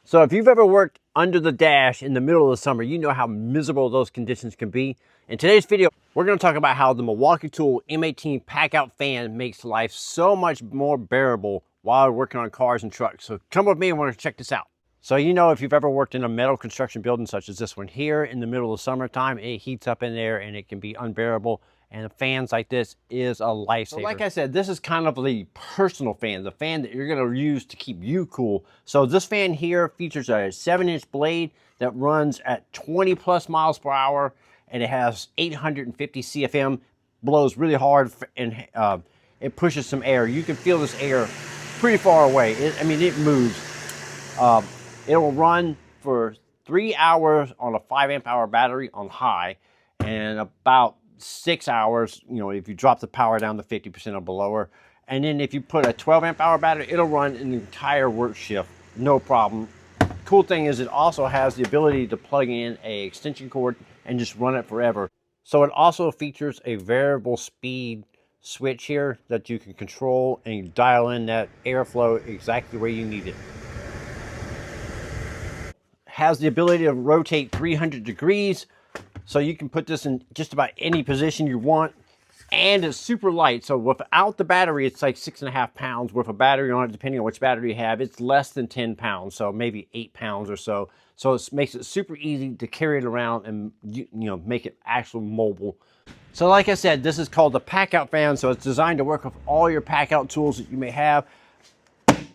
So if you've ever worked under the dash in the middle of the summer, you know how miserable those conditions can be. In today's video, we're going to talk about how the Milwaukee Tool M18 PACKOUT Fan makes life so much more bearable while working on cars and trucks. So come with me and we're going to check this out. So you know, if you've ever worked in a metal construction building such as this one here in the middle of the summertime, it heats up in there and it can be unbearable. And fans like this is a lifesaver. So like I said, this is kind of the personal fan, the fan that you're going to use to keep you cool. So this fan here features a 7-inch blade that runs at 20 plus miles per hour, and it has 850 CFM, blows really hard, and it pushes some air. You can feel this air pretty far away. It moves. It will run for 3 hours on a 5 amp hour battery on high, and about 6 hours, you know, if you drop the power down to 50% or below. And then if you put a 12 amp hour battery, it'll run an entire work shift, no problem. Cool thing is it also has the ability to plug in a extension cord and just run it forever. So it also features a variable speed switch here that you can control and dial in that airflow exactly where you need it. Has the ability to rotate 300 degrees. So you can put this in just about any position you want, and it's super light. So without the battery, it's like 6.5 pounds. With a battery on it, depending on which battery you have, it's less than 10 pounds, so maybe 8 pounds or so. So it makes it super easy to carry it around and you know, make it actually mobile. So like I said, this is called the PACKOUT Fan, so it's designed to work with all your PACKOUT tools that you may have.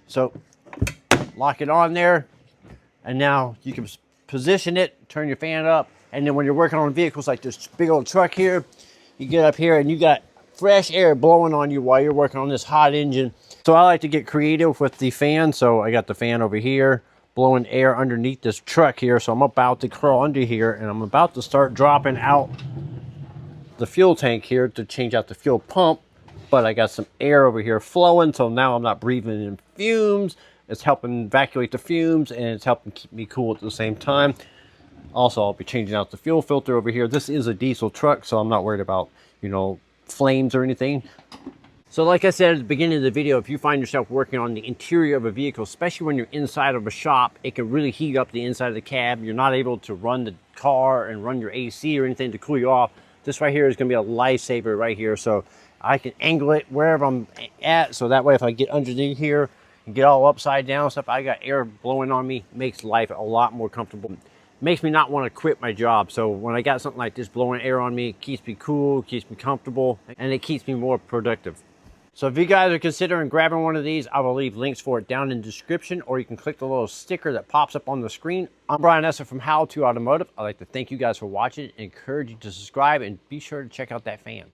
So lock it on there, and now you can position it, turn your fan up. And then when you're working on vehicles like this big old truck here, you get up here and you got fresh air blowing on you while you're working on this hot engine. So I like to get creative with the fan. So I got the fan over here blowing air underneath this truck here. So I'm about to crawl under here and I'm about to start dropping out the fuel tank here to change out the fuel pump. But I got some air over here flowing, so now I'm not breathing in fumes. It's helping evacuate the fumes and it's helping keep me cool at the same time. Also, I'll be changing out the fuel filter over here. This is a diesel truck, so I'm not worried about, you know, flames or anything. So like I said at the beginning of the video, if you find yourself working on the interior of a vehicle, especially when you're inside of a shop, it can really heat up the inside of the cab. You're not able to run the car and run your AC or anything to cool you off. This right here is going to be a lifesaver right here. So I can angle it wherever I'm at, so that way if I get underneath here and get all upside down stuff, I got air blowing on me, makes life a lot more comfortable. Makes me not want to quit my job. So when I got something like this blowing air on me, it keeps me cool, keeps me comfortable, and it keeps me more productive. So if you guys are considering grabbing one of these, I will leave links for it down in the description, or you can click the little sticker that pops up on the screen. I'm Brian Esser from How to Automotive. I'd like to thank you guys for watching, encourage you to subscribe, and be sure to check out that fan.